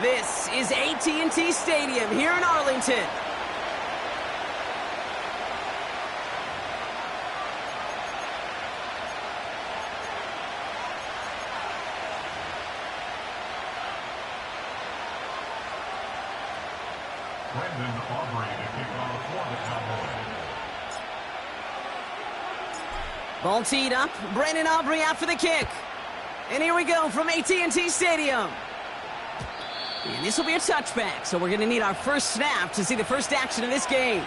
This is AT&T Stadium here in Arlington. Ball teed up. Brandon Aubrey out for the kick. And here we go from AT&T Stadium. And this will be a touchback, so we're going to need our first snap to see the first action of this game.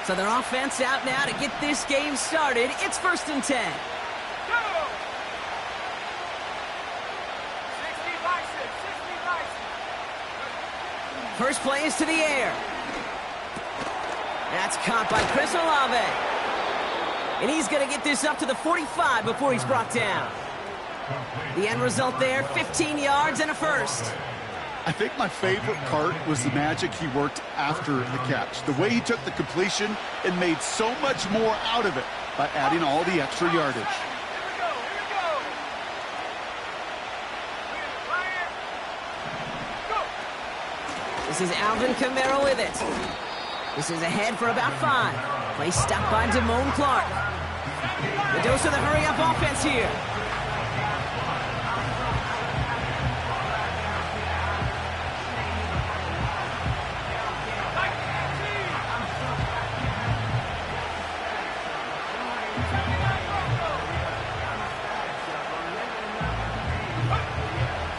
So their offense out now to get this game started. It's 1st and 10. Go! 60 First play is to the air. That's caught by Chris Olave. And he's going to get this up to the 45 before he's brought down. The end result there, 15 yards and a first. I think my favorite part was the magic he worked after the catch. The way he took the completion and made so much more out of it by adding all the extra yardage. This is Alvin Kamara with it. This is ahead for about 5. Play stopped by Damone Clark. The dose of the hurry-up offense here.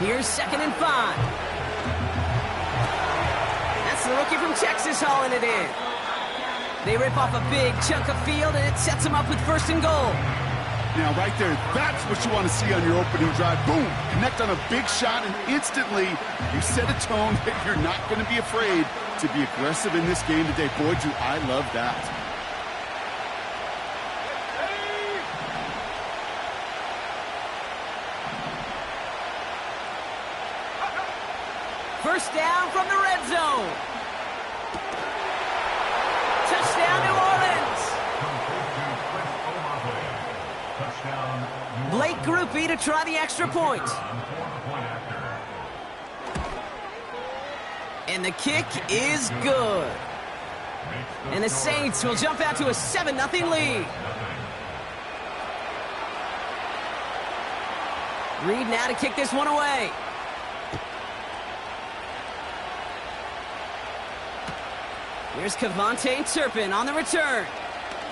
Here's 2nd and 5. That's the rookie from Texas hauling it in. They rip off a big chunk of field, and it sets them up with 1st and goal. Now, right there, that's what you want to see on your opening drive. Boom! Connect on a big shot, and instantly you set a tone that you're not going to be afraid to be aggressive in this game today. Boy, do I love that. First down from the red zone. Touchdown, New Orleans. Blake Grupe to try the extra point. And the kick is good. And the Saints will jump out to a 7-0 lead. Reed now to kick this one away. Here's Kevontae Turpin on the return.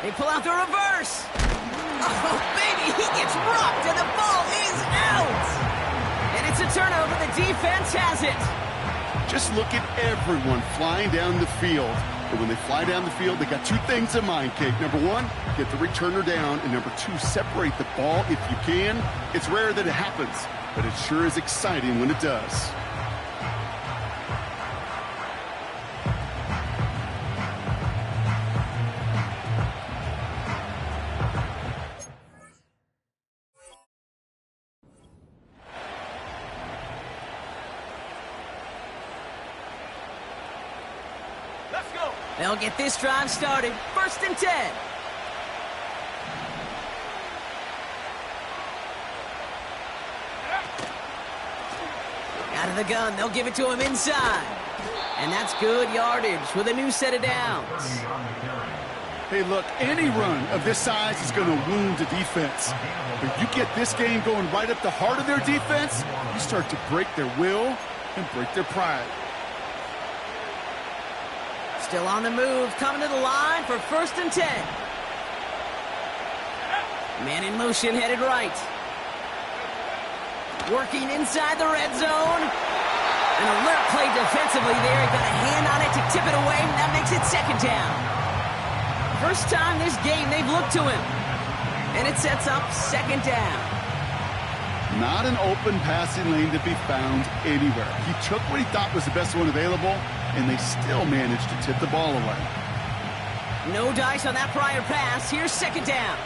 They pull out the reverse. Oh, baby, he gets rocked, and the ball is out. And it's a turnover. The defense has it. Just look at everyone flying down the field. And when they fly down the field, they got 2 things in mind, Kate. Number 1, get the returner down. And number 2, separate the ball if you can. It's rare that it happens, but it sure is exciting when it does. They'll get this drive started. 1st and 10. Out of the gun, they'll give it to him inside. And that's good yardage with a new set of downs. Hey, look, any run of this size is going to wound the defense. But you get this game going right up the heart of their defense, you start to break their will and break their pride. Still on the move, coming to the line for 1st and 10. Man in motion, headed right. Working inside the red zone. An alert play defensively there. He got a hand on it to tip it away, and that makes it 2nd down. First time this game they've looked to him. And it sets up 2nd down. Not an open passing lane to be found anywhere. He took what he thought was the best one available, and they still managed to tip the ball away. No dice on that prior pass. Here's second down.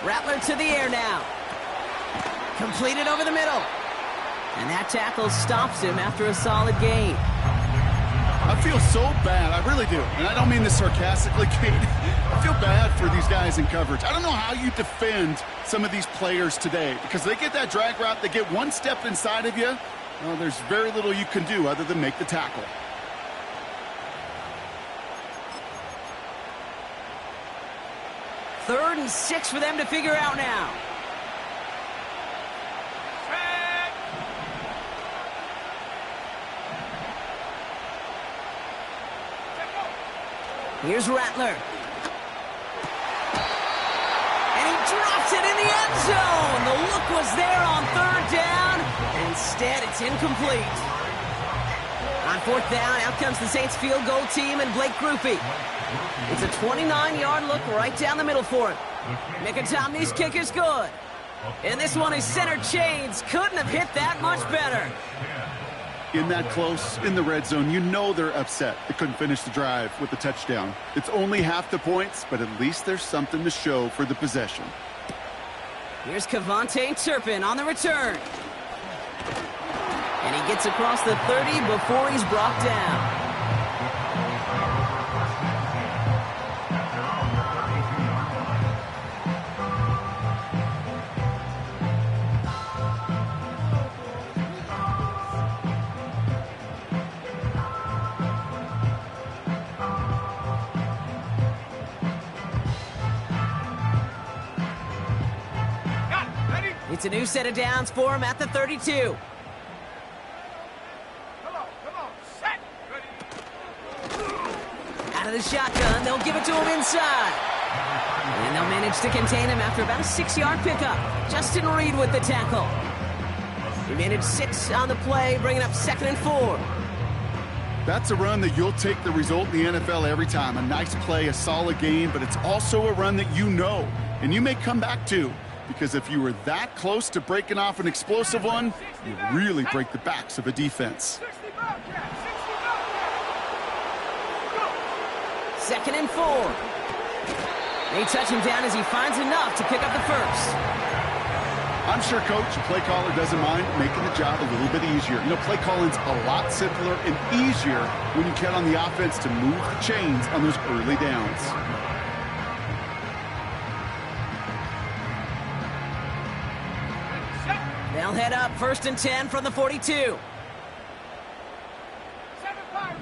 Rattler to the air now. Completed over the middle. And that tackle stops him after a solid gain. I feel so bad. I really do. And I don't mean this sarcastically, Kate. I feel bad for these guys in coverage. I don't know how you defend some of these players today because they get that drag route, they get one step inside of you. Well, there's very little you can do other than make the tackle. Third and 6 for them to figure out now. Here's Rattler. And he drops it in the end zone. The look was there on third down. Instead, it's incomplete. On fourth down, out comes the Saints field goal team and Blake Grupe. It's a 29-yard look right down the middle for him. Mickatommy's kick is good. And this one is center chains. Couldn't have hit that much better. In that close, in the red zone, you know they're upset. They couldn't finish the drive with the touchdown. It's only half the points, but at least there's something to show for the possession. Here's Kevontae Turpin on the return. And he gets across the 30 before he's brought down. It's a new set of downs for him at the 32. Come on, set. Out of the shotgun, they'll give it to him inside. And they'll manage to contain him after about a 6-yard pickup. Justin Reed with the tackle. He managed 6 on the play, bringing up 2nd and 4. That's a run that you'll take the result in the NFL every time. A nice play, a solid game, but it's also a run that you know, and you may come back to. Because if you were that close to breaking off an explosive one, you really break the backs of a defense. 2nd and 4. They touch him down as he finds enough to pick up the first. I'm sure, Coach, the play caller doesn't mind making the job a little bit easier. You know, play calling's a lot simpler and easier when you count on the offense to move the chains on those early downs. They'll head up 1st and 10 from the 42. 7 Pirates.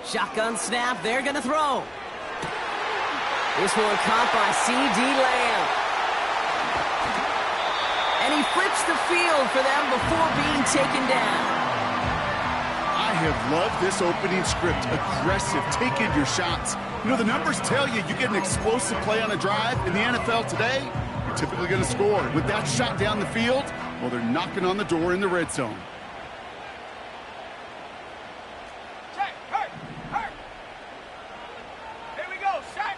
Shotgun snap, they're going to throw. This one caught by C.D. Lamb. And he flips the field for them before being taken down. I have loved this opening script. Aggressive, taking your shots. You know, the numbers tell you get an explosive play on a drive in the NFL today, you're typically going to score. With that shot down the field, well, they're knocking on the door in the red zone. Check, hurt. Here we go, set.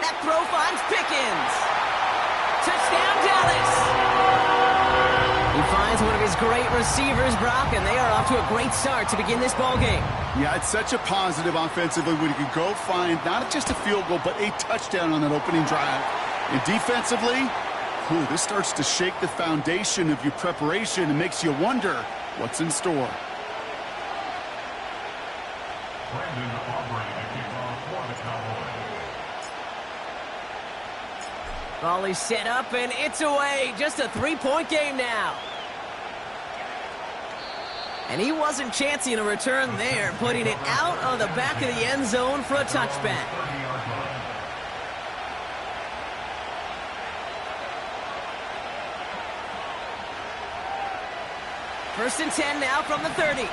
That throw finds Pickens. Touchdown, Dallas. He finds one of his great receivers, Brock, and they are off to a great start to begin this ballgame. Yeah, it's such a positive offensively when you can go find not just a field goal, but a touchdown on that opening drive. And defensively, this starts to shake the foundation of your preparation and makes you wonder what's in store. Ball is set up, and it's away. Just a 3-point game now. And he wasn't chancing a return there, putting it out of the back of the end zone for a touchback. First and 10 now from the 30.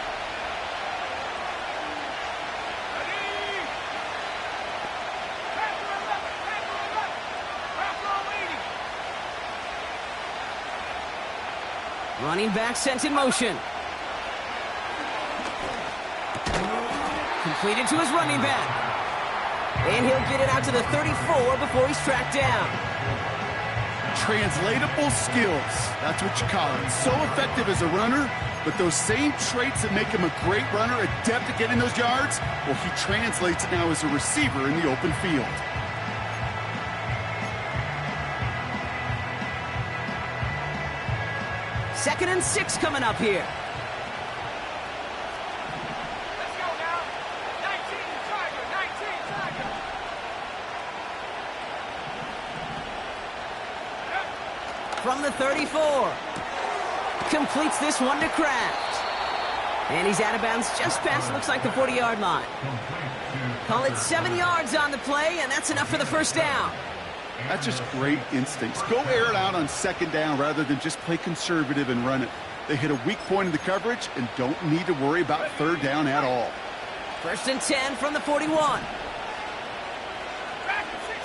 Running back sent in motion. Completed to his running back. And he'll get it out to the 34 before he's tracked down. Translatable skills. That's what you call it. So effective as a runner, but those same traits that make him a great runner, adept at getting those yards, well, he translates it now as a receiver in the open field. Second and 6 coming up here. Let's go now. 19 Tiger, 19 Tiger. From the 34. Completes this one to Kraft. And he's out of bounds just past, looks like, the 40-yard line. Call it 7 yards on the play, and that's enough for the first down. That's just great instincts. Go air it out on second down rather than just play conservative and run it. They hit a weak point in the coverage and don't need to worry about third down at all. First and 10 from the 41. Back to 16.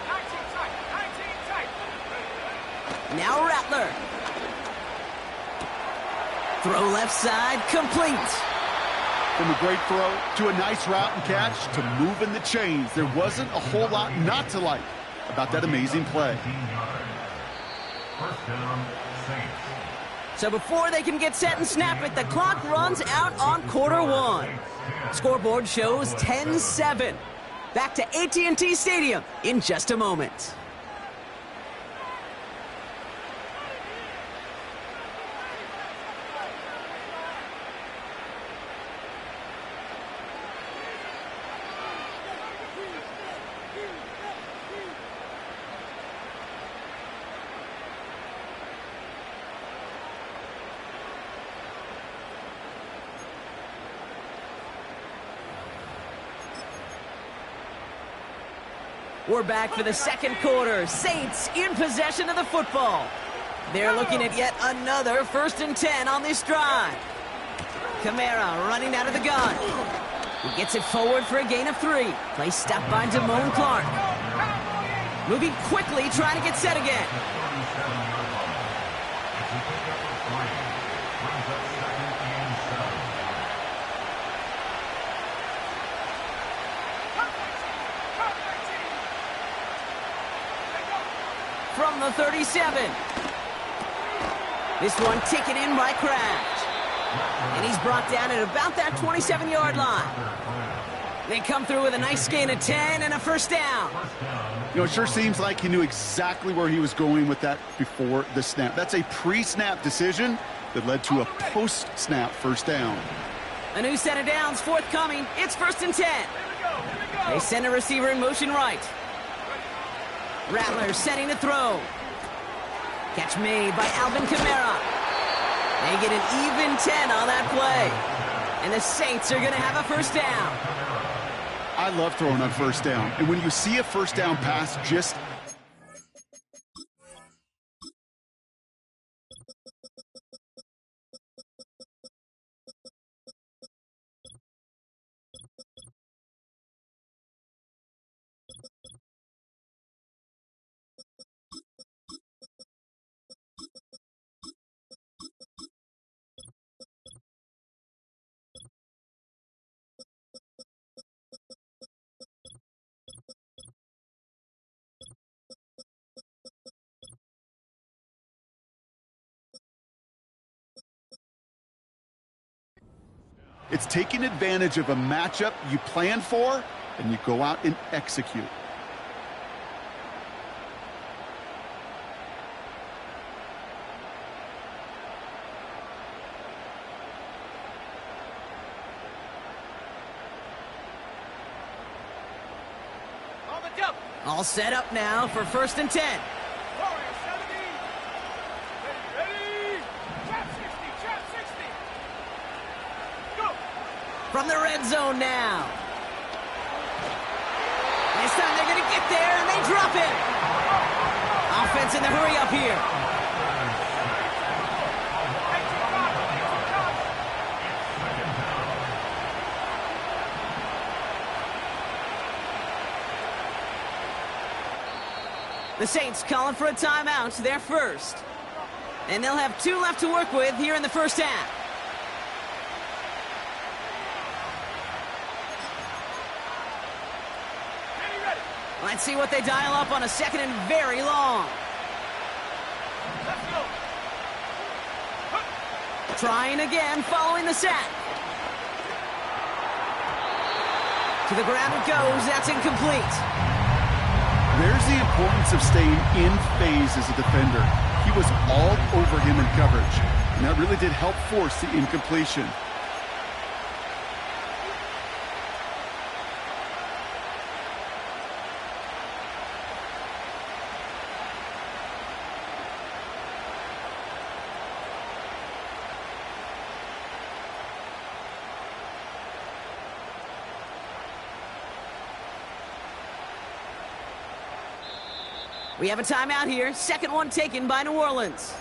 19 tight, 19 tight. Now Rattler. Throw left side, complete. From a great throw to a nice route and catch to moving the chains. There wasn't a whole lot not to like about that amazing play. First down, Saints. So before they can get set and snap it, the clock runs out on quarter one. Scoreboard shows 10-7. Back to AT&T Stadium in just a moment. We're back for the second quarter. Saints in possession of the football. They're looking at yet another first and 10 on this drive. Kamara running out of the gun. He gets it forward for a gain of 3. Play stopped by Damone Clark. Moving quickly, trying to get set again. From the 37. This one taken in by Kraft. And he's brought down at about that 27-yard line. They come through with a nice gain of 10 and a first down. You know, it sure seems like he knew exactly where he was going with that before the snap. That's a pre-snap decision that led to a post-snap first down. A new set of downs forthcoming. It's first and 10. They send a receiver in motion right. Rattler setting to throw. Catch made by Alvin Kamara. They get an even 10 on that play. And the Saints are going to have a first down. I love throwing on first down. And when you see a first down pass, just it's taking advantage of a matchup you plan for, and you go out and execute. On the double. All set up now for first and 10. Warrior 70. Ready. Trap 60. Trap 60. Go. From the red zone now. This time they're going to get there, and they drop it. Offense in the hurry up here. The Saints calling for a timeout, their first. And they'll have 2 left to work with here in the first half. Let's see what they dial up on a second and very long. Let's go. Trying again, following the sack. To the ground it goes. That's incomplete. There's the importance of staying in phase as a defender. He was all over him in coverage, and that really did help force the incompletion. We have a timeout here. Second one taken by New Orleans.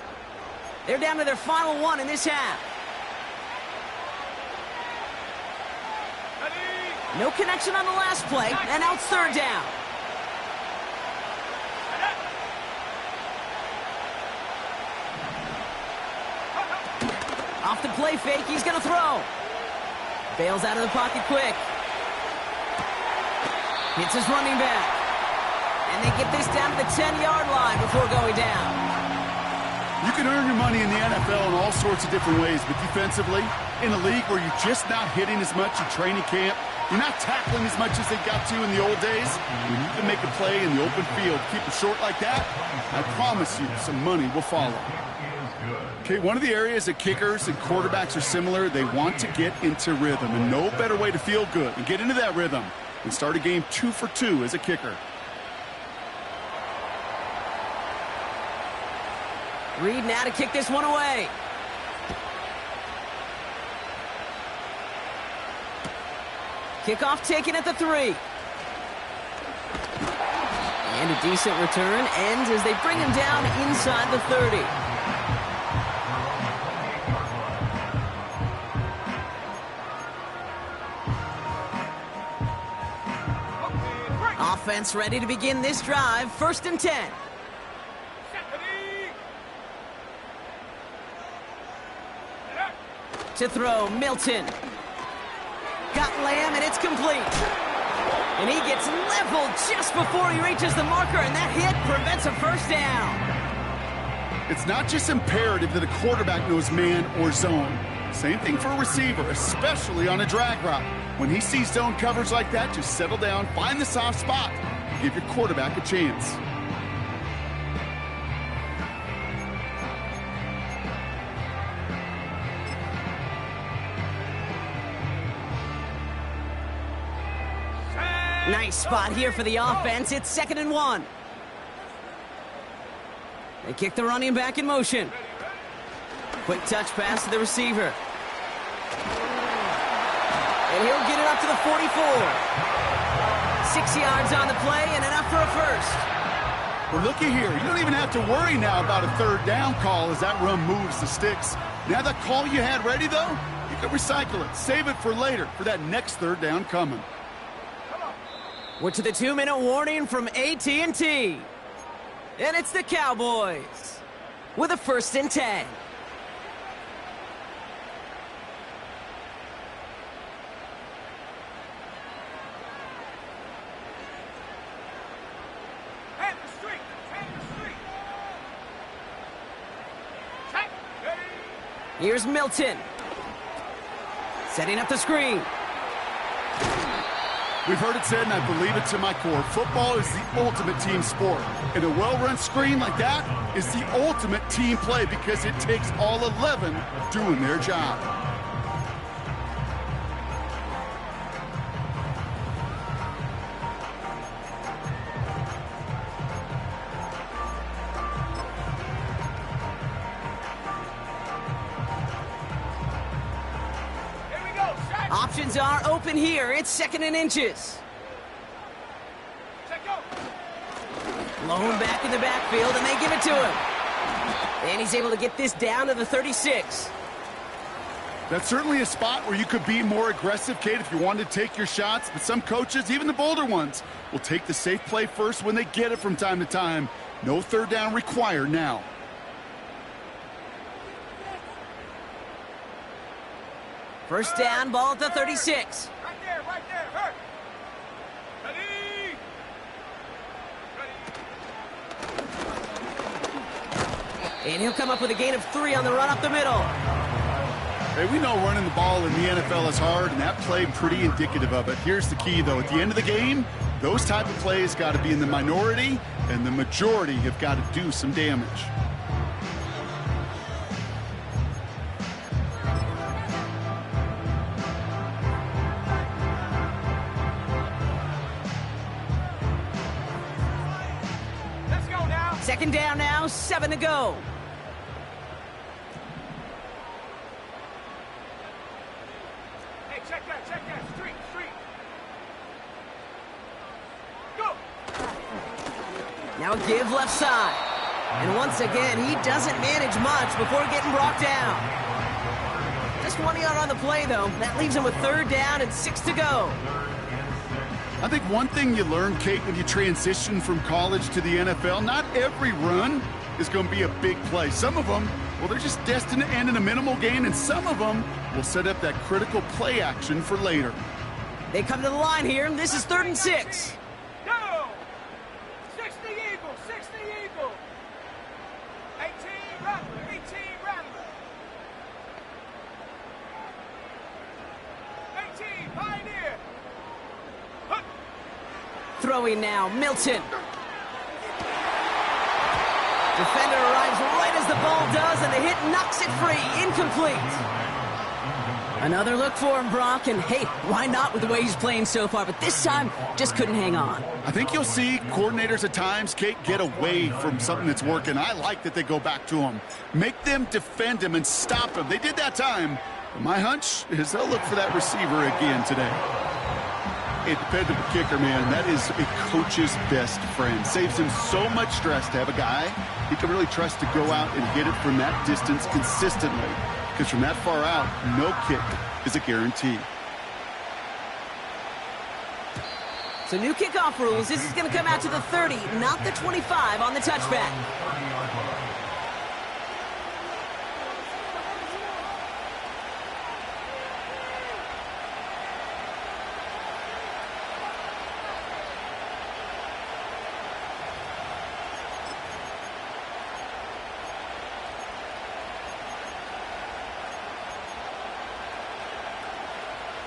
They're down to their final one in this half. No connection on the last play, and now it's third down. Off the play fake, he's going to throw. Bails out of the pocket quick. Hits his running back. And they get this down to the 10-yard line before going down. You can earn your money in the NFL in all sorts of different ways, but defensively, in a league where you're just not hitting as much in training camp, you're not tackling as much as they got to in the old days, when you can make a play in the open field, keep it short like that, I promise you some money will follow. Okay, one of the areas that kickers and quarterbacks are similar, they want to get into rhythm, and no better way to feel good and get into that rhythm than start a game 2 for 2 as a kicker. Reed now to kick this one away. Kickoff taken at the 3. And a decent return ends as they bring him down inside the 30. Offense ready to begin this drive. First and 10. To throw, Milton. Got Lamb, and it's complete. And he gets leveled just before he reaches the marker, and that hit prevents a first down. It's not just imperative that a quarterback knows man or zone. Same thing for a receiver, especially on a drag route. When he sees zone coverage like that, just settle down, find the soft spot, and give your quarterback a chance. Nice spot here for the offense. It's 2nd and 1. They kick the running back in motion. Quick touch pass to the receiver. And he'll get it up to the 44. 6 yards on the play and enough for a first. Well, looky here. You don't even have to worry now about a third down call as that run moves the sticks. Now that call you had ready, though, you can recycle it. Save it for later for that next third down coming. We're to the 2-minute warning from AT&T. And it's the Cowboys with a 1st and 10. Hand the street. Hand the street. Check. Ready. Here's Milton. Setting up the screen. We've heard it said, and I believe it to my core, football is the ultimate team sport. And a well-run screen like that is the ultimate team play because it takes all 11 doing their job. Options are open here. It's 2nd and inches. Check go. Blown back in the backfield, and they give it to him. And he's able to get this down to the 36. That's certainly a spot where you could be more aggressive, Kate, if you wanted to take your shots. But some coaches, even the bolder ones, will take the safe play first when they get it from time to time. No third down required now. First down, ball at the 36. Right there, hurt. Ready. And he'll come up with a gain of 3 on the run up the middle. Hey, we know running the ball in the NFL is hard, and that play pretty indicative of it. Here's the key, though. At the end of the game, those type of plays got to be in the minority, and the majority have got to do some damage. Let's go now. Second down now, 7 to go. Hey, check that. Street. Go. Now a give left side. And once again, he doesn't manage much before getting brought down. Just 1 yard on the play, though. That leaves him with 3rd down and 6 to go. I think one thing you learn, Kate, when you transition from college to the NFL, not every run is going to be a big play. Some of them, well, they're just destined to end in a minimal gain, and some of them will set up that critical play action for later. They come to the line here. This is 3rd and 6. Go. 6 the Eagle. 18 Rattler. 18 Pioneer. Hook. Throwing now, Milton. Defender arrives right as the ball does, and the hit knocks it free. Incomplete. Another look for him, Brock, and hey, why not with the way he's playing so far? But this time, just couldn't hang on. I think you'll see coordinators at times, Kate, get away from something that's working. I like that they go back to him. Make them defend him and stop him. They did that time. But my hunch is they'll look for that receiver again today. A dependable kicker, man, that is a coach's best friend. Saves him so much stress to have a guy he can really trust to go out and hit it from that distance consistently. Because from that far out, no kick is a guarantee. So new kickoff rules. This is going to come out to the 30, not the 25 on the touchback.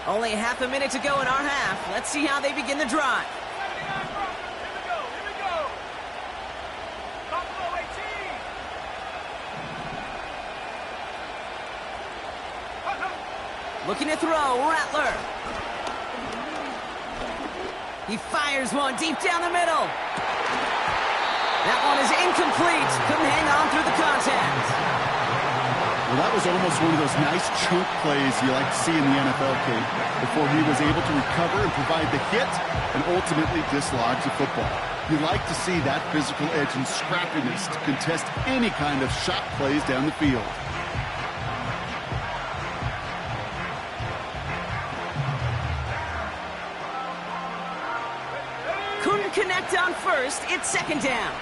Only half a minute to go in our half. Let's see how they begin the drive. 79 Broncos. Here we go. Buffalo 18. Looking to throw, Rattler. He fires one deep down the middle. That one is incomplete. Couldn't hang on through the contact. Well, that was almost one of those nice chunk plays you like to see in the NFL, Kate, before he was able to recover and provide the hit and ultimately dislodge the football. You like to see that physical edge and scrappiness to contest any kind of shot plays down the field. Couldn't connect on first. It's 2nd down.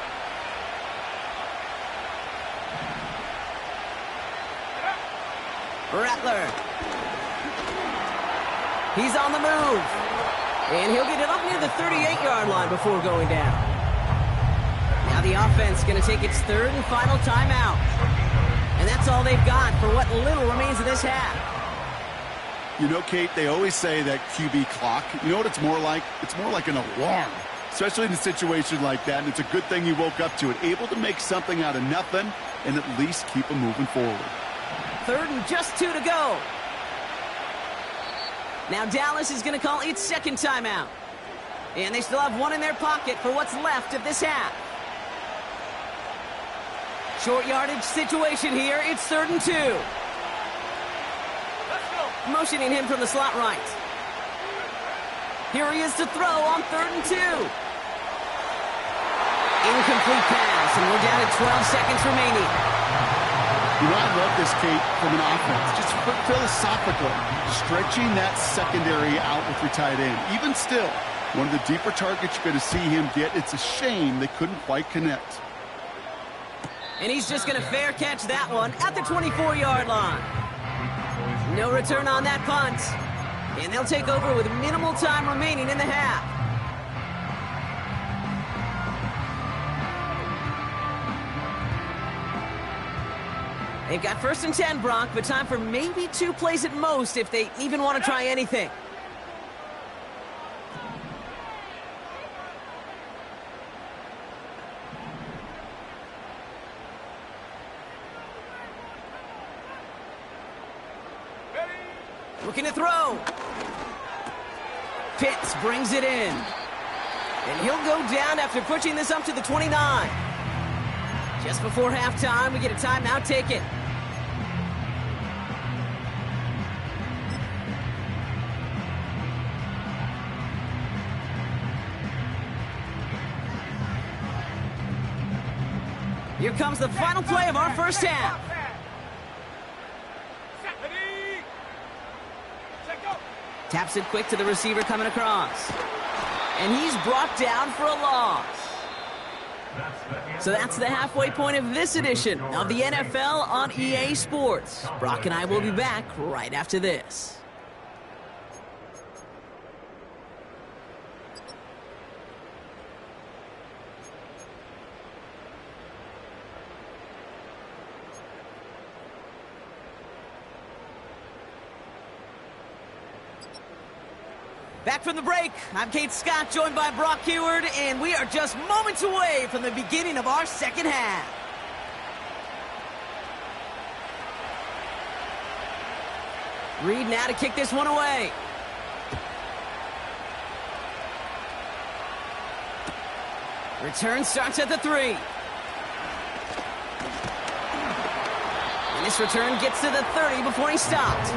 Rattler. He's on the move. And he'll get it up near the 38-yard line before going down. Now the offense going to take its 3rd and final timeout. And that's all they've got for what little remains of this half. You know, Kate, they always say that QB clock, you know what it's more like? It's more like an alarm, especially in a situation like that. And it's a good thing you woke up to it, able to make something out of nothing and at least keep them moving forward. 3rd and just 2 to go. Now Dallas is going to call its 2nd timeout. And they still have one in their pocket for what's left of this half. Short yardage situation here. It's 3rd and 2. Let's go. Motioning him from the slot right. Here he is to throw on 3rd and 2. Incomplete pass, and we're down to 12 seconds remaining. You know, I love this, Kate, from an offense. Just philosophically, stretching that secondary out with your tight end. Even still, one of the deeper targets you're going to see him get. It's a shame they couldn't quite connect. And he's just going to fair catch that one at the 24-yard line. No return on that punt. And they'll take over with minimal time remaining in the half. They've got 1st and 10, Brock, but time for maybe 2 plays at most if they even want to try anything. Looking to throw. Pitts brings it in. And he'll go down after pushing this up to the 29. Just before halftime, we get a timeout taken. Here comes the final play of our first half. Taps it quick to the receiver coming across. And he's brought down for a loss. So that's the halfway point of this edition of the NFL on EA Sports. Brock and I will be back right after this. Back from the break, I'm Kate Scott, joined by Brock Heward, and we are just moments away from the beginning of our second half. Reed now to kick this one away. Return starts at the 3. And this return gets to the 30 before he stopped.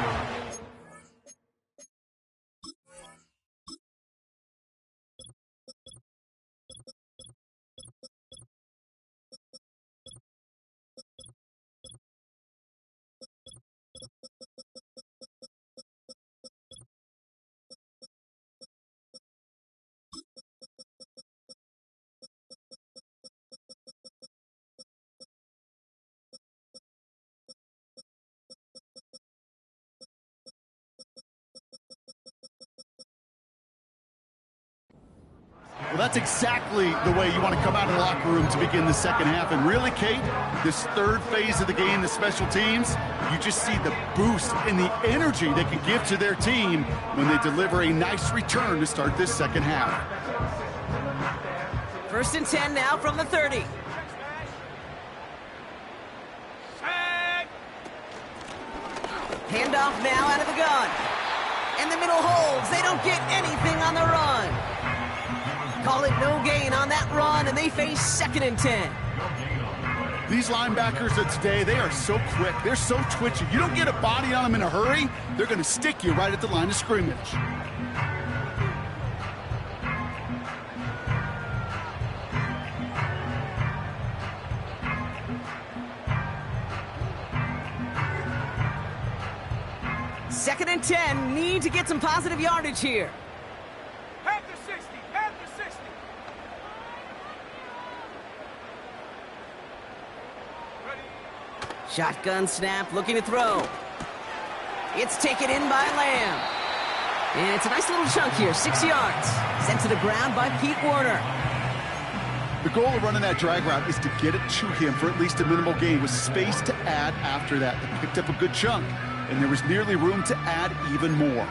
Well, that's exactly the way you want to come out of the locker room to begin the second half. And really, Kate, this third phase of the game, the special teams, you just see the boost and the energy they can give to their team when they deliver a nice return to start this second half. 1st and 10 now from the 30. Handoff now out of the gun. And the middle holds. They don't get anything on the run. Call it no gain on that run, and they face 2nd and 10. These linebackers of today, they are so quick. They're so twitchy. You don't get a body on them in a hurry, they're going to stick you right at the line of scrimmage. Second and 10, need to get some positive yardage here. Head to 60, head to 60. Ready. Shotgun snap, looking to throw. It's taken in by Lamb. And it's a nice little chunk here, 6 yards. Sent to the ground by Pete Werner. The goal of running that drag route is to get it to him for at least a minimal gain with space to add after that. They picked up a good chunk, and there was nearly room to add even more.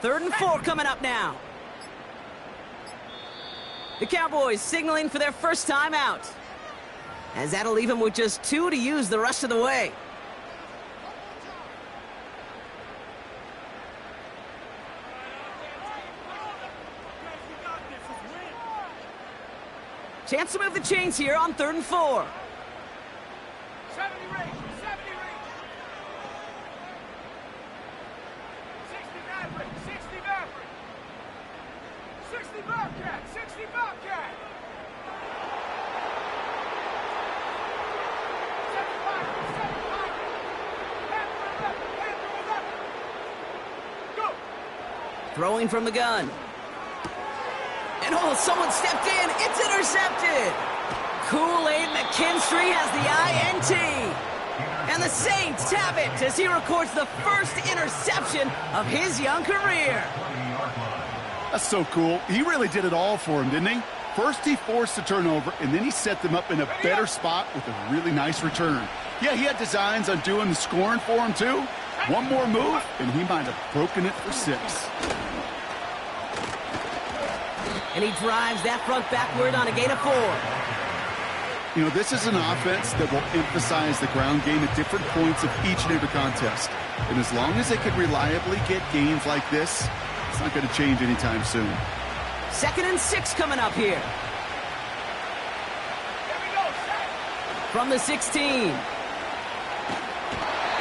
Third and 4 coming up now. The Cowboys signaling for their first time out, as that'll leave them with just 2 to use the rest of the way. Chance to move the chains here on 3rd and 4. 70 range, 70 range. 60 Maverick, 60 Maverick. 60 Bobcat, 60 Bobcat. 75, 75. Throwing from the gun. And oh, someone stepped in. It's intercepted. Kool-Aid McKinstry has the INT. And the Saints have it as he records the first interception of his young career. That's so cool. He really did it all for him, didn't he? First he forced the turnover, and then he set them up in a better spot with a really nice return. Yeah, he had designs on doing the scoring for him, too. One more move, and he might have broken it for 6. And he drives that front backward on a gain of 4. You know, this is an offense that will emphasize the ground game at different points of each and every contest. And as long as they can reliably get gains like this, it's not going to change anytime soon. 2nd and 6 coming up here. From the 16.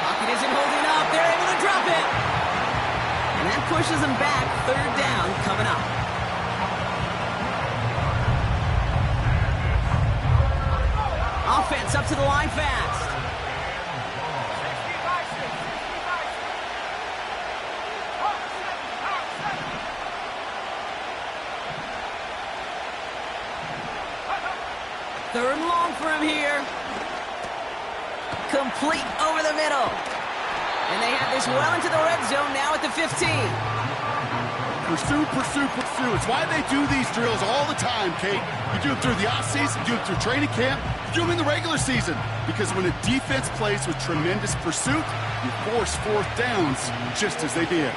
Pocket isn't holding up. They're able to drop it. And that pushes them back. 3rd down coming up. Offense up to the line fast. Third and long for him here. Complete over the middle. And they have this well into the red zone now at the 15. Pursue, pursue, pursue. It's why they do these drills all the time, Kate. You do them through the offseason, you do them through training camp, you do them in the regular season. Because when a defense plays with tremendous pursuit, you force 4th downs just as they did.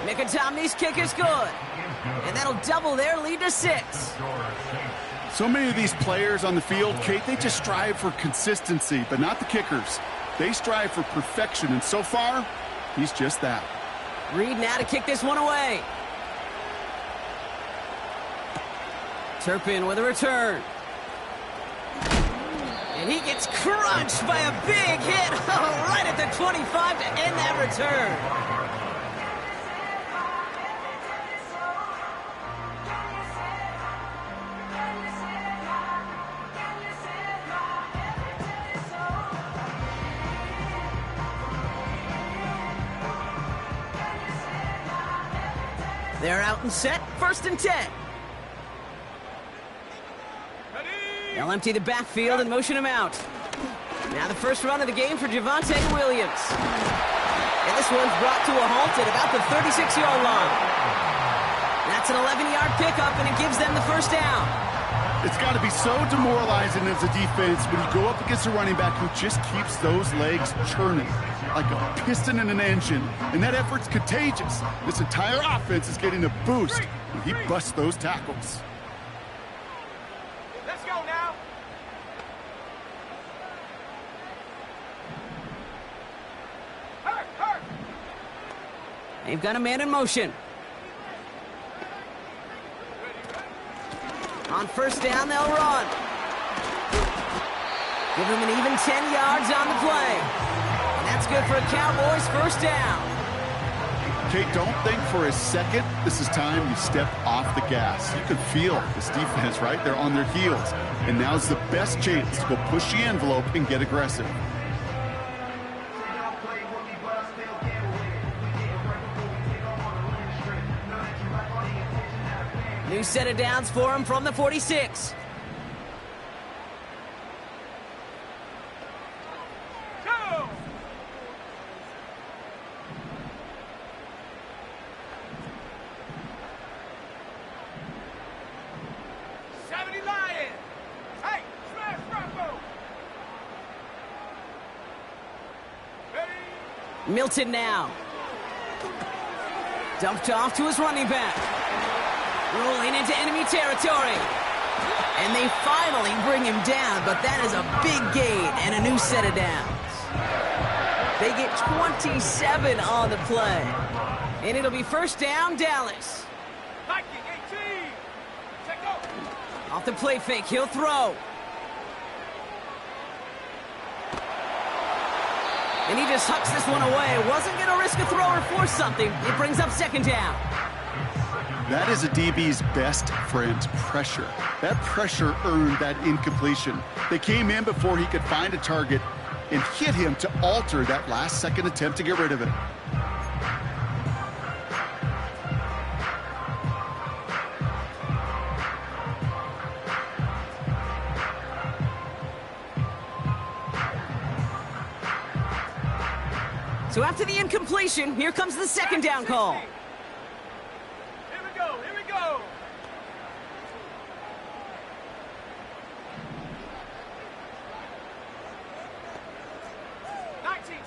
Mickatommy's kick is good. And that'll double their lead to 6. So many of these players on the field, Kate, they just strive for consistency, but not the kickers. They strive for perfection, and so far, he's just that. Reed now to kick this one away. Turpin with a return. And he gets crunched by a big hit right at the 25 to end that return. They're out and set, 1st and 10. They'll empty the backfield and motion him out. Now the first run of the game for Javonte Williams. And this one's brought to a halt at about the 36-yard line. That's an 11-yard pickup, and it gives them the 1st down. It's got to be so demoralizing as a defense when you go up against a running back who just keeps those legs churning like a piston in an engine, and that effort's contagious. This entire offense is getting a boost when he busts those tackles. Let's go now. Hurt. They've got a man in motion. On 1st down, they'll run. Give him an even 10 yards on the play. And that's good for a Cowboys 1st down. Kate, don't think for a second this is time you step off the gas. You can feel this defense, right? They're on their heels. And now's the best chance to go push the envelope and get aggressive. New set of downs for him from the 46. Milton now. Dumped off to his running back. Rolling into enemy territory. And they finally bring him down, but that is a big gain and a new set of downs. They get 27 on the play. And it'll be 1st down, Dallas. Viking 18. Check out. Off the play fake, he'll throw. And he just hucks this one away. Wasn't going to risk a throw or force something. It brings up 2nd down. That is a DB's best friend, pressure. That pressure earned that incompletion. They came in before he could find a target, and hit him to alter that last-second attempt to get rid of it. So after the incompletion, here comes the second down call. Here we go, here we go.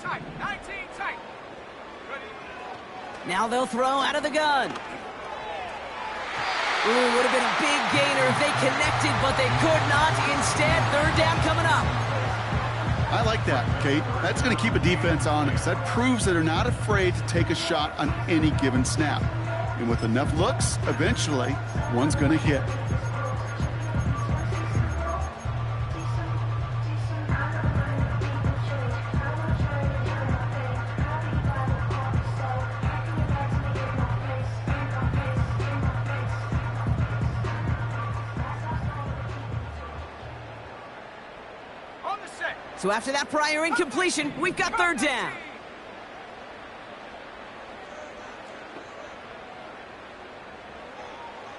Tight, 19 tight. Ready. Now they'll throw out of the gun. Ooh, would have been a big gainer if they connected, but they could not. Instead, third down coming up. I like that, Kate. That's going to keep a defense honest. That proves that they're not afraid to take a shot on any given snap. And with enough looks, eventually, one's going to hit. So after that prior incompletion, we've got third down.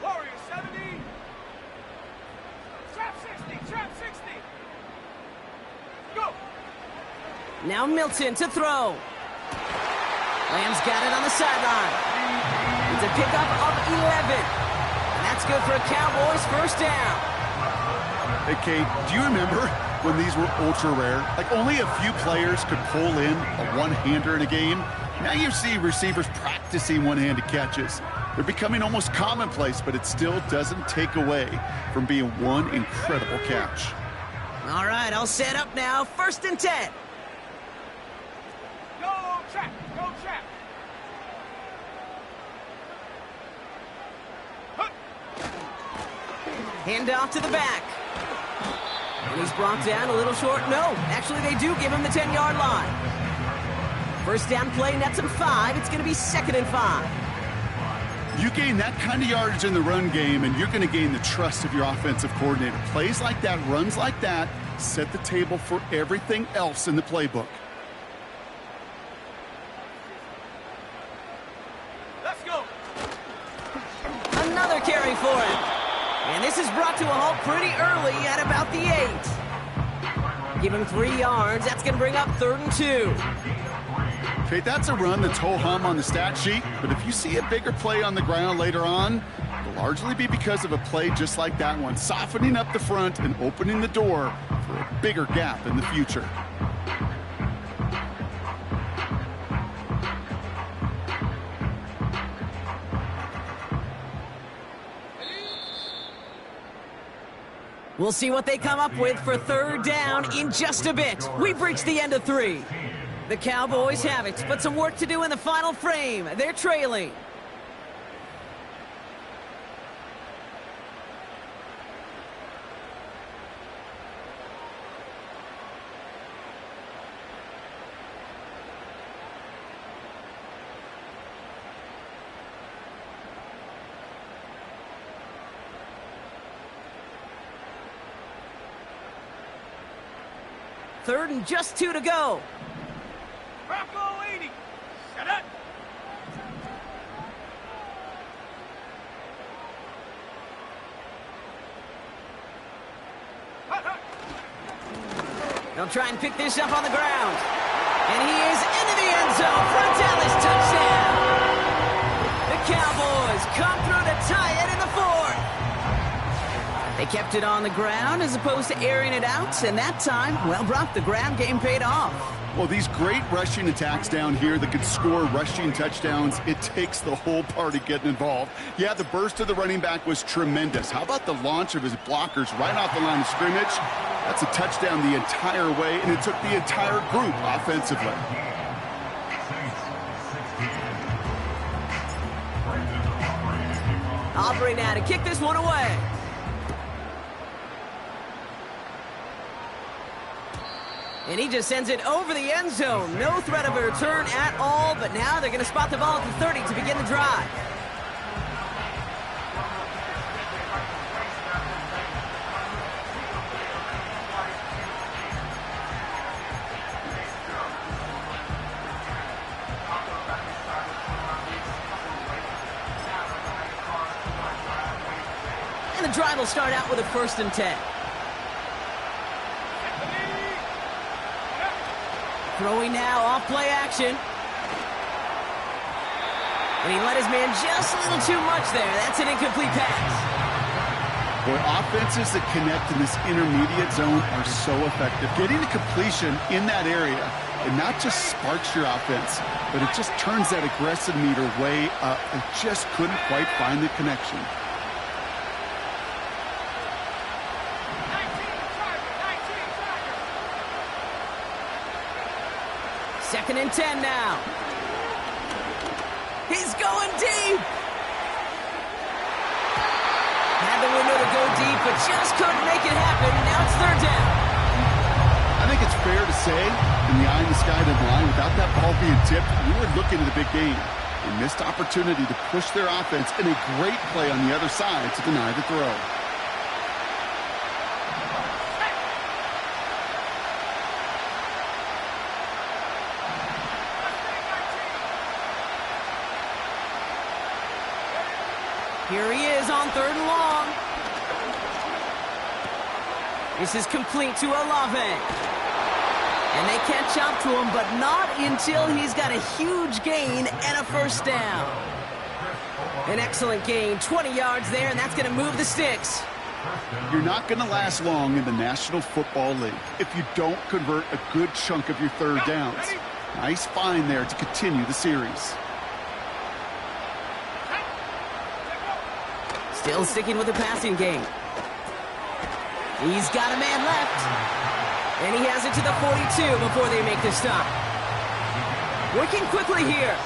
Warrior 70. Trap 60, trap 60. Go. Now Milton to throw. Lamb's got it on the sideline. It's a pickup of 11. And that's good for a Cowboys first down. Hey, Kate, do you remember when these were ultra rare? Like, only a few players could pull in a one-hander in a game. Now you see receivers practicing one-handed catches. They're becoming almost commonplace, but it still doesn't take away from being one incredible catch. All right, I'll set up now. 1st and 10. Go trap, go trap. Hand off to the back. And he's brought down a little short. No, actually they do give him the 10-yard line. First down play, nets him 5. It's going to be 2nd and 5. You gain that kind of yardage in the run game, and you're going to gain the trust of your offensive coordinator. Plays like that, runs like that, set the table for everything else in the playbook. Let's go. Another carry for him. And this is brought to a halt pretty early at about the 8. Give him 3 yards. That's going to bring up 3rd and 2. Okay, that's a run that's ho-hum on the stat sheet, but if you see a bigger play on the ground later on, it'll largely be because of a play just like that one, softening up the front and opening the door for a bigger gap in the future. We'll see what they come up with for 3rd down in just a bit. We've reached the end of 3. The Cowboys have it, but some work to do in the final frame. They're trailing. Third and just 2 to go. Bronco 80. Shut up. They'll try and pick this up on the ground. And he is into the end zone. Frontalis touchdown. The Cowboys come through to tie it in the 4th. They kept it on the ground as opposed to airing it out. And that time, well, Brock, the ground game paid off. Well, these great rushing attacks down here that could score rushing touchdowns, it takes the whole party getting involved. Yeah, the burst of the running back was tremendous. How about the launch of his blockers right off the line of scrimmage? That's a touchdown the entire way, and it took the entire group offensively. Aubrey now to kick this one away. And he just sends it over the end zone. No threat of a return at all, but now they're going to spot the ball at the 30 to begin the drive. And the drive will start out with a 1st and 10. Throwing now, off play action. And he let his man just a little too much there. That's an incomplete pass. Boy, offenses that connect in this intermediate zone are so effective. Getting the completion in that area, it not just sparks your offense, but it just turns that aggressive meter way up. They just couldn't quite find the connection. 2nd and 10 now. He's going deep. Had the window to go deep, but just couldn't make it happen. Now it's 3rd down. I think it's fair to say, in the eye in the sky line, without that ball being tipped, we were looking at a big game. A missed opportunity to push their offense, and a great play on the other side to deny the throw. Here he is on 3rd and long. This is complete to Olave. And they catch up to him, but not until he's got a huge gain and a 1st down. An excellent gain, 20 yards there, and that's going to move the sticks. You're not going to last long in the National Football League if you don't convert a good chunk of your 3rd downs. Nice find there to continue the series. Still sticking with the passing game. He's got a man left. And he has it to the 42 before they make the stop. Working quickly here.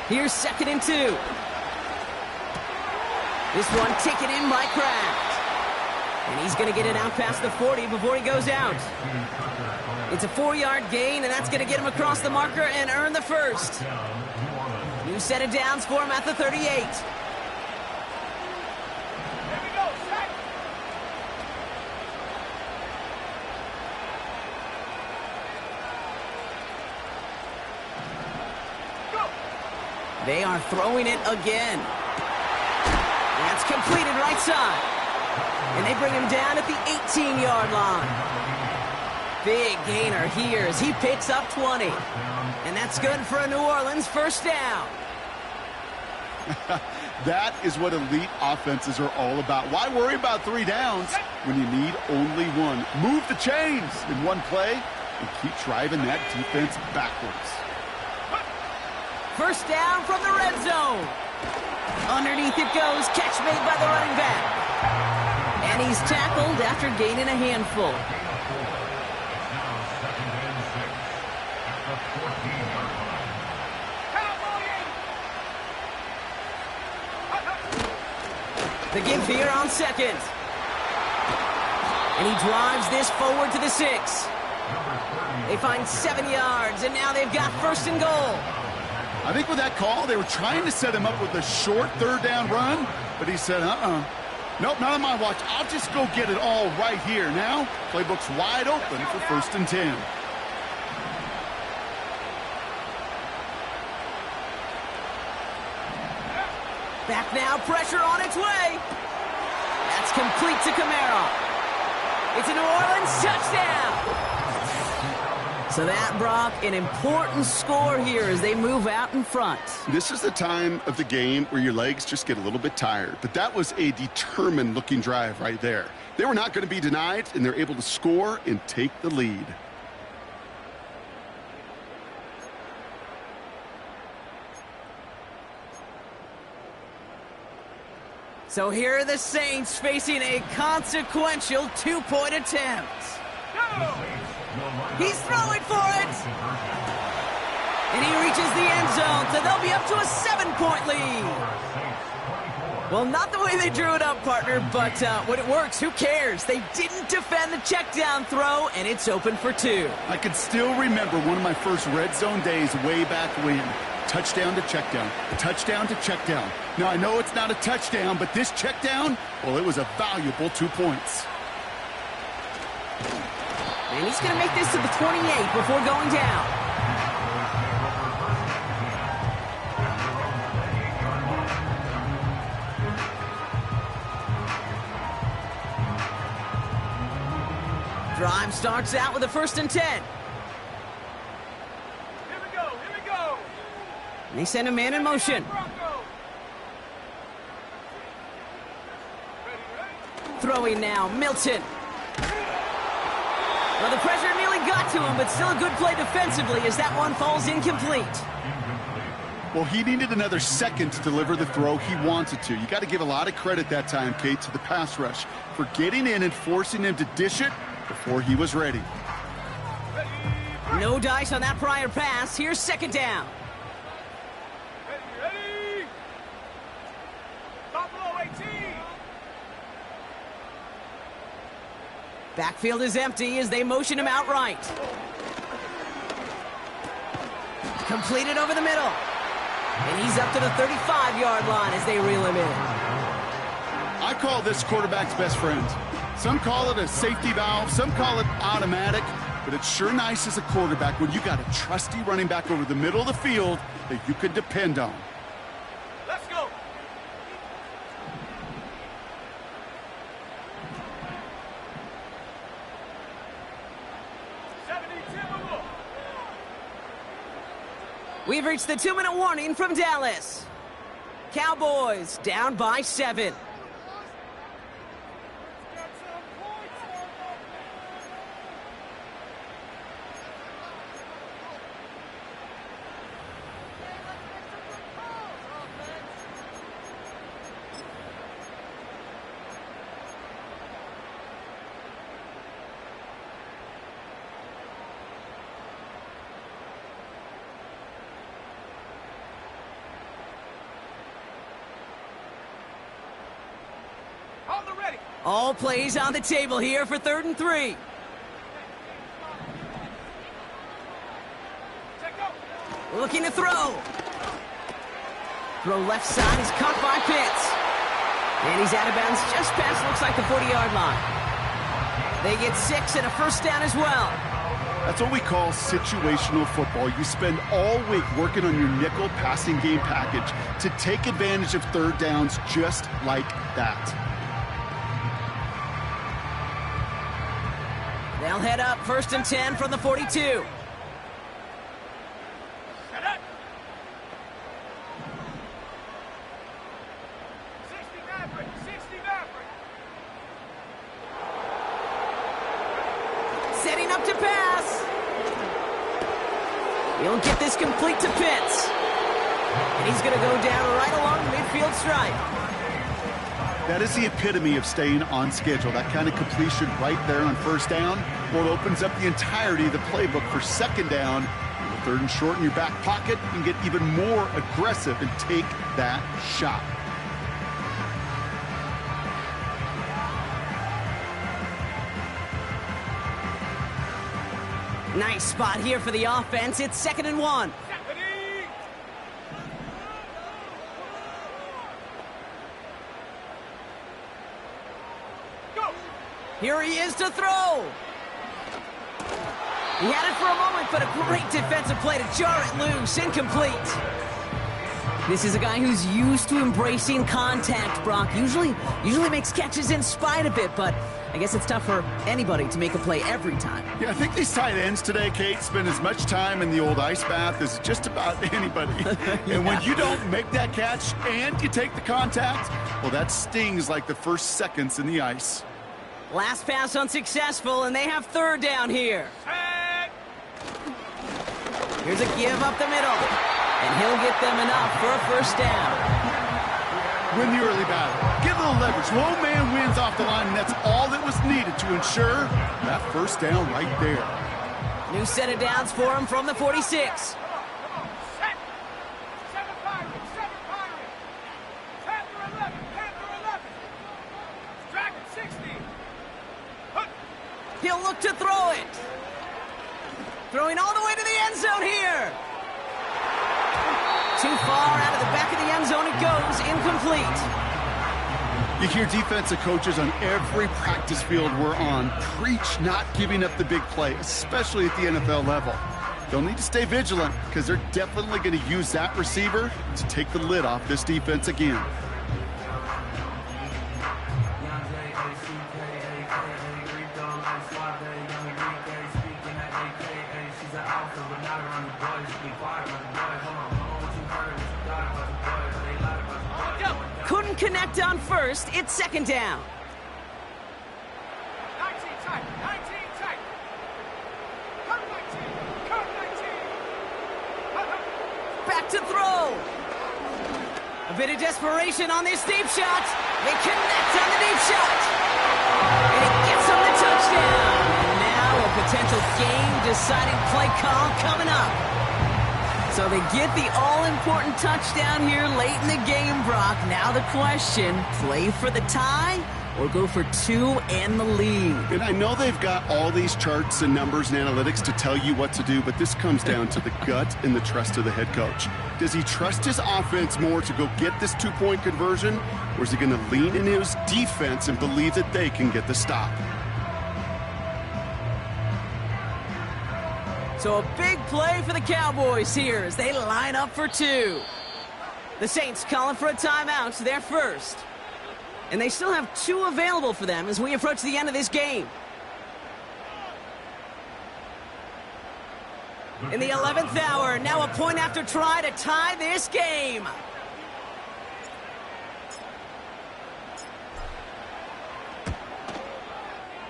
Here's 2nd and 2. This one taken in by Kraft. And he's going to get it out past the 40 before he goes out. It's a 4-yard gain, and that's going to get him across the marker and earn the 1st. New set of downs for him at the 38. Here we go, set. Go. They are throwing it again. That's completed right side. And they bring him down at the 18-yard line. Big gainer here as he picks up 20. And that's good for a New Orleans 1st down. That is what elite offenses are all about. Why worry about 3 downs when you need only 1? Move the chains in one play and keep driving that defense backwards. 1st down from the red zone. Underneath it goes. Catch made by the running back. And he's tackled after gaining a handful. The give here on 2nd. And he drives this forward to the 6. They find 7 yards, and now they've got 1st and goal. I think with that call, they were trying to set him up with a short 3rd down run, but he said, nope, not on my watch. I'll just go get it all right here. Now, playbook's wide open for 1st and 10. Back now, pressure on its way. That's complete to Kamara. It's a New Orleans touchdown. So that, Brock, an important score here as they move out in front. This is the time of the game where your legs just get a little bit tired. But that was a determined-looking drive right there. They were not going to be denied, and they're able to score and take the lead. So here are the Saints facing a consequential 2-point attempt. He's throwing for it. And he reaches the end zone, so they'll be up to a 7-point lead. Well, not the way they drew it up, partner, but when it works, who cares? They didn't defend the check down throw, and it's open for 2. I can still remember one of my first red zone days way back when. touchdown to check down, a touchdown to check down. Now, I know it's not a touchdown, but this check down, well, it was a valuable 2 points. And he's going to make this to the 28 before going down. Drive starts out with a 1st and 10. Here we go, here we go. And they send a man in motion. Bronco. Ready. Throwing now, Milton. Well, the pressure nearly got to him, but still a good play defensively as that one falls incomplete. Well, he needed another second to deliver the throw he wanted to. You got to give a lot of credit that time, Kate, to the pass rush for getting in and forcing him to dish it before he was ready. No dice on that prior pass. Here's 2nd down. Ready. Buffalo 18. Backfield is empty as they motion him outright. Completed over the middle. And he's up to the 35-yard line as they reel him in. I call this quarterback's best friend. Some call it a safety valve, some call it automatic, but it's sure nice as a quarterback when you got a trusty running back over the middle of the field that you can depend on. Let's go. We've reached the 2-minute warning from Dallas. Cowboys down by 7. All plays on the table here for 3rd and 3. Looking to throw. Throw left side is caught by Pitts. And he's out of bounds just past, looks like, the 40-yard line. They get 6 and a 1st down as well. That's what we call situational football. You spend all week working on your nickel passing game package to take advantage of 3rd downs just like that. They'll head up 1st and 10 from the 42. Set up. 60 Maverick, 60 Maverick. Setting up to pass. He'll get this complete to Pitts. And he's going to go down right along the midfield stripe. That is the epitome of staying on schedule. That kind of completion right there on 1st down. Well, it opens up the entirety of the playbook for 2nd down. With 3rd and short in your back pocket, you can get even more aggressive and take that shot. Nice spot here for the offense. It's 2nd and 1. Here he is to throw. He had it for a moment, but a great defensive play to jar it loose. Incomplete. This is a guy who's used to embracing contact, Brock. Usually makes catches in spite of it, but I guess it's tough for anybody to make a play every time. Yeah, I think these tight ends today, Kate, spend as much time in the old ice bath as just about anybody. Yeah. And when you don't make that catch and you take the contact, well, that stings like the first seconds in the ice. Last pass unsuccessful, and they have 3rd down here. Here's a give up the middle, and he'll get them enough for a 1st down. Win the early battle. Get a little leverage. Low man wins off the line, and that's all that was needed to ensure that 1st down right there. New set of downs for him from the 46. He'll look to throw it. Throwing all the way to the end zone here. Too far out of the back of the end zone it goes, incomplete. You hear defensive coaches on every practice field we're on preach not giving up the big play, especially at the NFL level. They'll need to stay vigilant because they're definitely going to use that receiver to take the lid off this defense again. Couldn't connect on first. It's second down. 19 tight, 19 tight. Cut 19, cut 19. Back to throw. A bit of desperation on this deep shot. They connect on the deep shot. And he gets him the touchdown. And now a potential game-deciding play call coming up. So they get the all-important touchdown here late in the game, Brock. Now the question, play for the tie or go for two and the lead? And I know they've got all these charts and numbers and analytics to tell you what to do, but this comes down to the gut and the trust of the head coach. Does he trust his offense more to go get this two-point conversion, or is he going to lean in his defense and believe that they can get the stop? So a big play for the Cowboys here as they line up for two. The Saints calling for a timeout, so they're first. And they still have two available for them as we approach the end of this game. In the 11th hour, now a point after try to tie this game.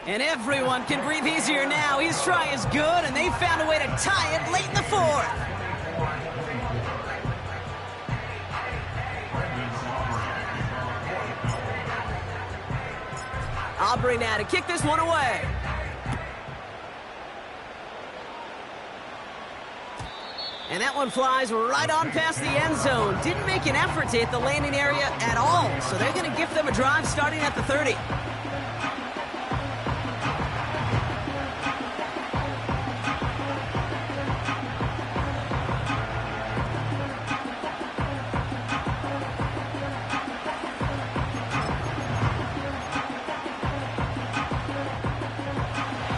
And everyone can breathe easier now. His try is good, and they found a way to tie it late in the fourth. Aubrey now to kick this one away. And that one flies right on past the end zone. Didn't make an effort to hit the landing area at all, so they're going to give them a drive starting at the 30.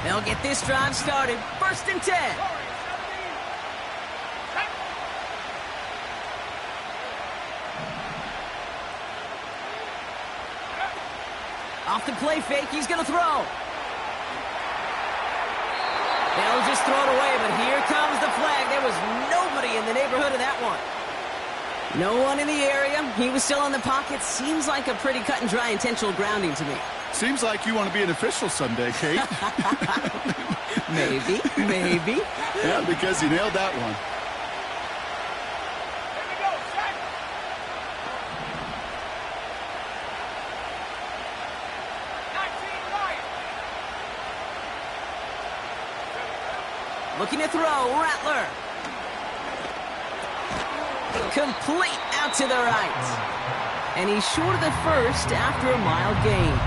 They'll get this drive started. First and 10. Off the play fake, he's going to throw. They'll just throw it away, but here comes the flag. There was nobody in the neighborhood of that one. No one in the area. He was still in the pocket. Seems like a pretty cut and dry intentional grounding to me. Seems like you want to be an official someday, Kate. Maybe. Yeah, because you nailed that one. Here we go, set. Looking to throw, Rattler. Complete out to the right. And he's short of the first after a mile gain.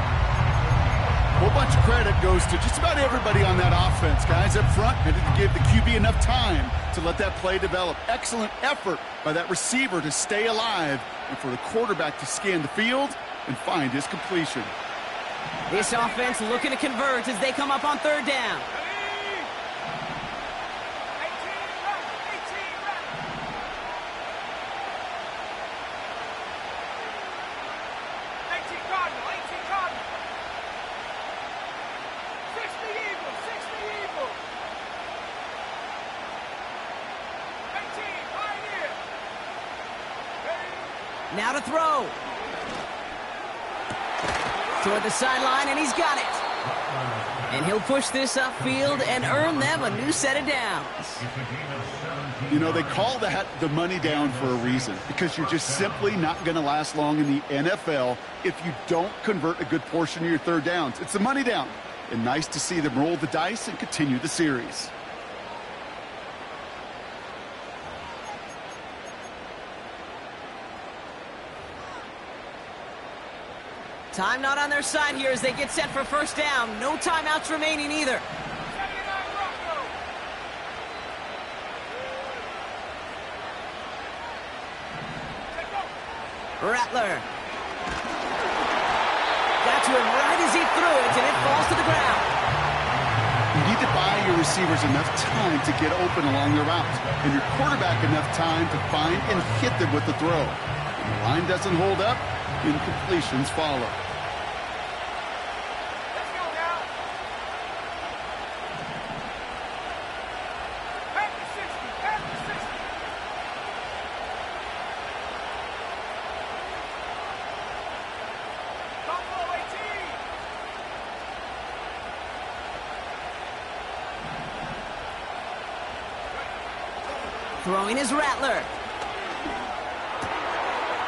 A whole bunch of credit goes to just about everybody on that offense. Guys up front had to give the QB enough time to let that play develop. Excellent effort by that receiver to stay alive and for the quarterback to scan the field and find his completion. This offense looking to convert as they come up on third down. 60 Eagles. 18, Pioneer. Now to throw. Toward the sideline, and he's got it. And he'll push this upfield and earn them a new set of downs. You know, they call that the money down for a reason, because you're just simply not going to last long in the NFL if you don't convert a good portion of your third downs. It's the money down. And nice to see them roll the dice and continue the series. Time not on their side here as they get set for first down. No timeouts remaining either. Rattler. Got to him right as he threw it, and it falls to the ground. You need to buy your receivers enough time to get open along their routes, and your quarterback enough time to find and hit them with the throw. When the line doesn't hold up, incompletions follow. Let's go now. Back to 60. Back to 60. Buffalo 18. Throwing his Rattler.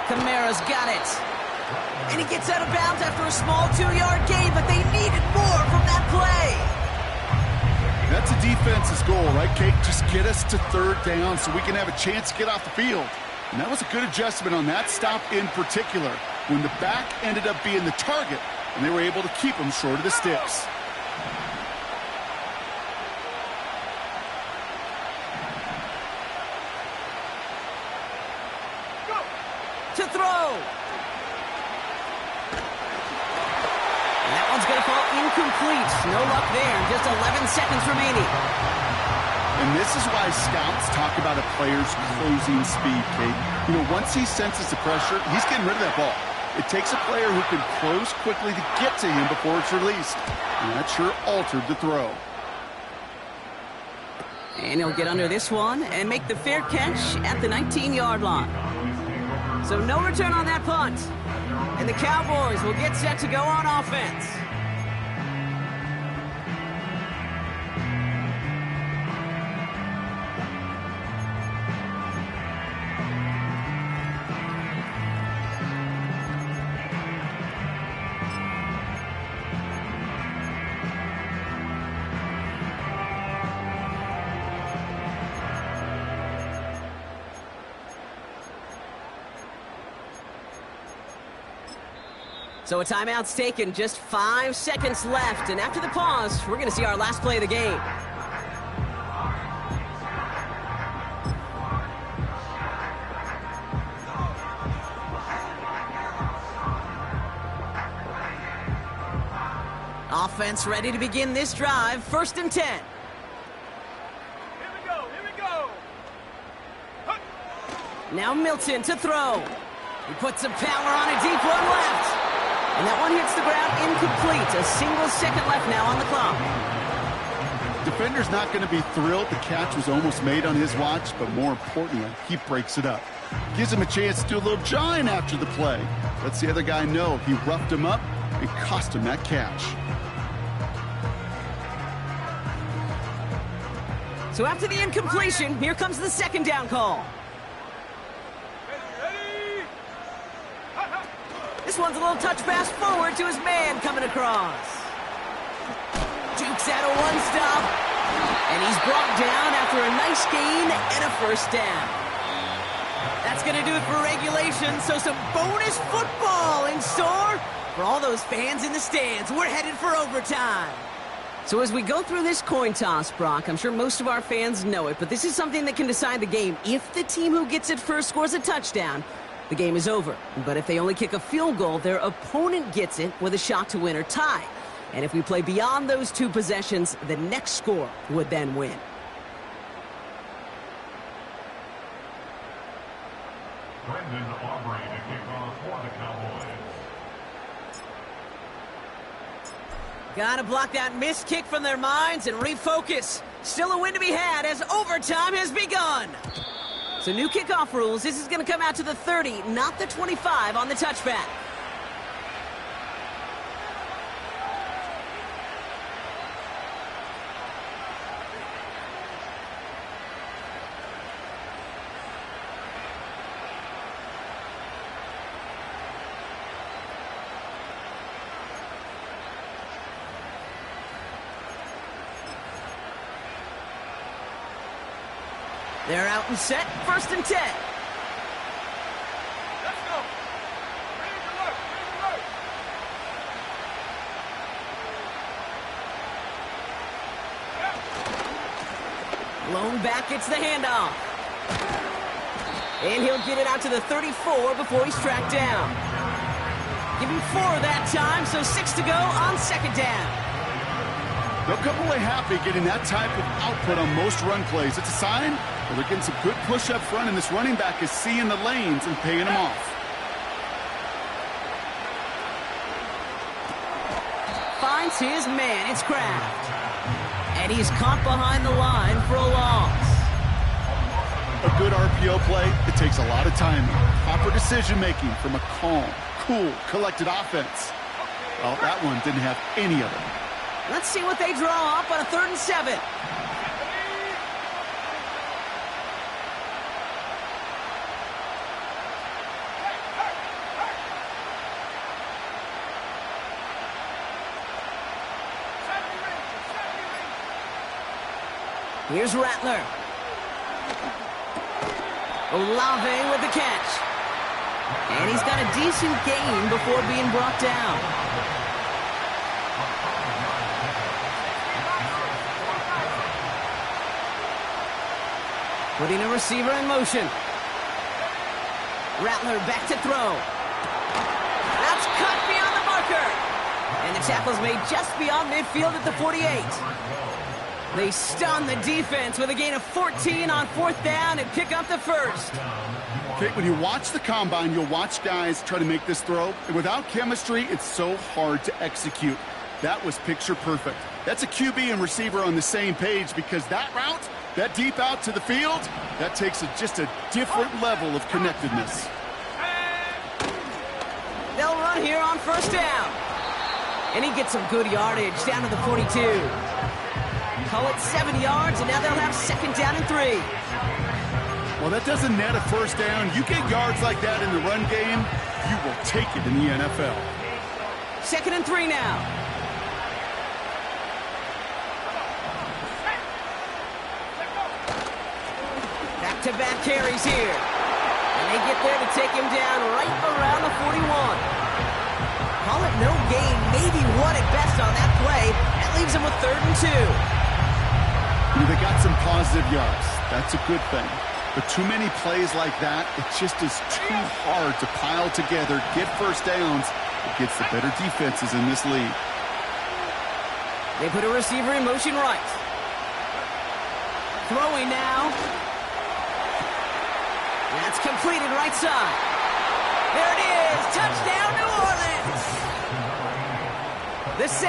Kamara's got it. And he gets out of bounds after a small 2-yard gain, but they needed more from that play. That's a defense's goal, right, Kate? Just get us to third down so we can have a chance to get off the field. And that was a good adjustment on that stop in particular, when the back ended up being the target, and they were able to keep him short of the sticks. To throw. And that one's going to fall incomplete. No luck there. Just 11 seconds remaining. And this is why scouts talk about a player's closing speed, Kate. You know, once he senses the pressure, he's getting rid of that ball. It takes a player who can close quickly to get to him before it's released. And that sure altered the throw. And he'll get under this one and make the fair catch at the 19-yard line. So no return on that punt. And the Cowboys will get set to go on offense. So a timeout's taken, just 5 seconds left. And after the pause, we're going to see our last play of the game. Offense ready to begin this drive. 1st and 10. Here we go. Here we go. Huh. Now Milton to throw. He puts some power on a deep one left. And that one hits the ground incomplete. A single second left now on the clock. Defender's not going to be thrilled the catch was almost made on his watch, but more importantly, he breaks it up. Gives him a chance to do a little jawing after the play. Lets the other guy know he roughed him up and cost him that catch. So after the incompletion, here comes the 2nd down call. Ready? Ha-ha. This one's a little touch pass forward to his man coming across. Jukes out a one-stop, and he's brought down after a nice gain and a 1st down. That's going to do it for regulation, so some bonus football in store for all those fans in the stands. We're headed for overtime. So as we go through this coin toss, Brock, I'm sure most of our fans know it, but this is something that can decide the game. If the team who gets it first scores a touchdown, the game is over. But if they only kick a field goal, their opponent gets it with a shot to win or tie. And if we play beyond those 2 possessions, the next score would then win. Brendan Aubrey to kick off for the Cowboys. Gotta block that missed kick from their minds and refocus. Still a win to be had as overtime has begun. So new kickoff rules. This is going to come out to the 30, not the 25 on the touchback. They're out and set. 1st and 10. Let's go. Ready to work. Ready to work. Lone back gets the handoff. And he'll get it out to the 34 before he's tracked down. Give him 4 that time, so 6 to go on second down. They'll come away happy getting that type of output on most run plays. It's a sign that they're getting some good push up front, and this running back is seeing the lanes and paying them off. Finds his man, it's Kraft. And he's caught behind the line for a loss. A good RPO play, it takes a lot of timing, proper decision-making from a calm, cool, collected offense. Well, that one didn't have any of it. Let's see what they draw up on a 3rd and 7. Here's Rattler. Olave with the catch. And he's got a decent gain before being brought down. Putting a receiver in motion. Rattler back to throw. That's cut beyond the marker. And the tackle's made just beyond midfield at the 48. They stun the defense with a gain of 14 on 4th down and pick up the first. Okay, when you watch the combine, you'll watch guys try to make this throw. And without chemistry, it's so hard to execute. That was picture perfect. That's a QB and receiver on the same page, because that route, that deep out to the field, that takes just a different level of connectedness. They'll run here on 1st down. And he gets some good yardage down to the 42. Call it 7 yards, and now they'll have 2nd down and 3. Well, that doesn't net a 1st down. You get yards like that in the run game, you will take it in the NFL. 2nd and 3 now. Back-to-back carries here. And they get there to take him down right around the 41. Call it no gain, maybe 1 at best on that play. That leaves him with 3rd and 2. They got some positive yards. That's a good thing. But too many plays like that, it just is too hard to pile together, get 1st downs against the better defenses in this league. They put a receiver in motion right. Throwing now. That's completed right side. There it is. Touchdown, New Orleans. The save.